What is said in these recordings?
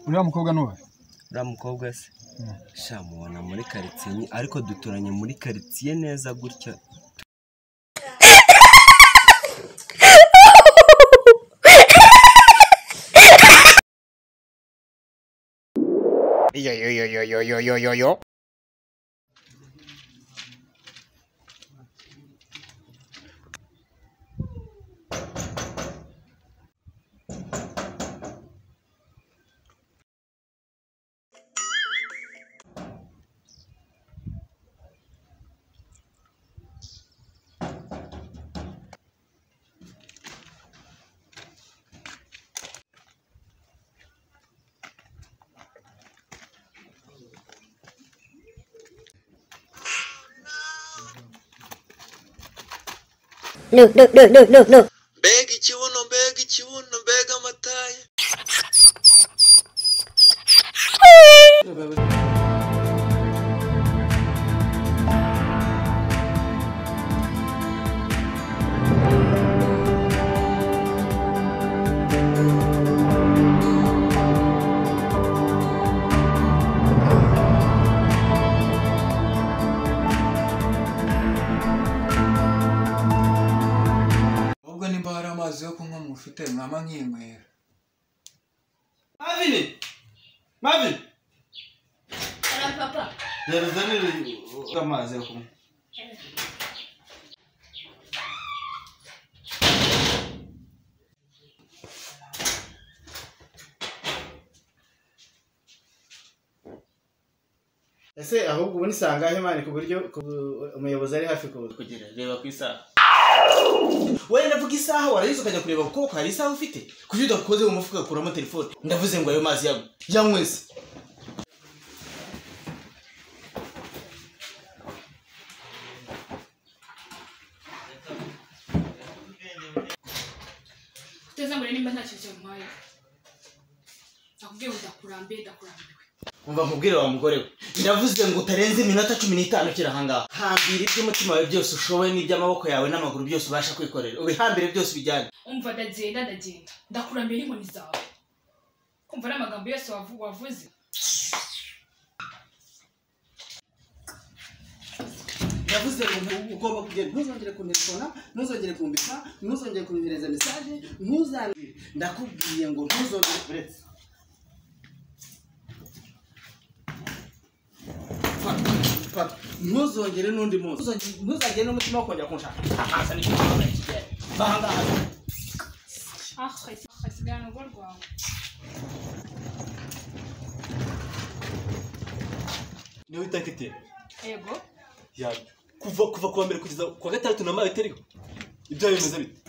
uriya mukobwa nuwe? uriya mukobwa se shamubona muri quartier ariko duturanye muri quartier neza gutya. Yo. Look. Bega ikibuno, bega amataye. Yo kunywa mufite mama nkinywera. Marvin. Ara papa. Yarazanira amazi yo kunywa. Ese ahubwo ubu nisangahe mani ku buryo umuyobozi ari hafi kugira reba ku isaha. Wewe ndavuga isaha warayizo ukajya kureba uko hari isaha ufite kuko udakoze mu mufuka kuramo telefone ndavuze ngo ayo mazi yanywese. Teza muri nimba nta kintu cyamuhaye. Akubwiye ndakurambiwe. Umva nkubwire wa mugore we ndavuze ngo utarenze iminota 15 kira hangaha. Hambira iby'umutima wawe byose ushoboye n'iby'amaboko yawe n'amaguru byose ubasha kwikorera ubihambire byose bijyane. Umva ndagenda ndakurambiwe n'inkoni zawe. Kumva n'amagambo yose wavuze. Ndavuze ngo ugomba kugenda ntuzongere kuntelefona ntuzongere kumbika ntuzongere kunyohereza message ntuzangire ndakubwiye ngo ntuzongere kuretse. Ntuzongere n'undi munsi ntuzagire n'umutima wo kongera kunshaka hasa n'icyo kigiye bahanga Sigana rwawe. Niwe itakete Yego ya kuva kuwa mbere kugeza kuwa gatandatu namaye teriho ibyo bimeze bite?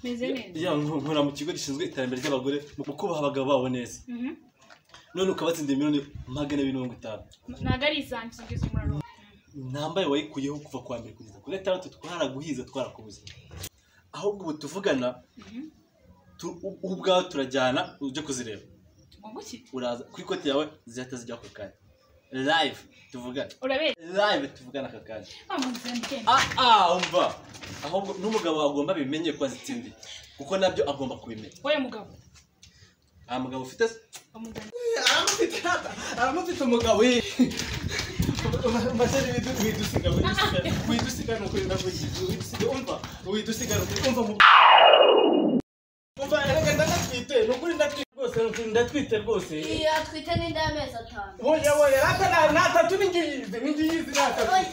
Meze neza ya nkora mu kigo gishinzwe iterambere ry'abagore mu kubaha abagabo babo neza. None ukabatsinda miliyoni 250. Naga ari isanzwe umuraro. Nambaye wayikuyeho kuva kwa mbere kugeza ku gatandatu twaraguhiza twarakubuze. Ahubwo ubu tuvugana ubwawe turajyana uje kuzireba. Uraza kuri kote yawe zihita zijya ku kanya. Live tuvugana. Urabe Live tuvugana kakanya. Amuzende. Umva. Ahubwo n'umugabo agomba bimenye ko azitsindiye. Kuko nabyo agomba kubimenya. Oya mugabo. Mugabo ufite Amuzende. aramufite umugabo Masari widusiga nuko widusiga umva erega ndatwite nukuri ndatwite rwose Iya twite n'inda y'amezi 5. Oya rata na 3 n'ingiyizi na 3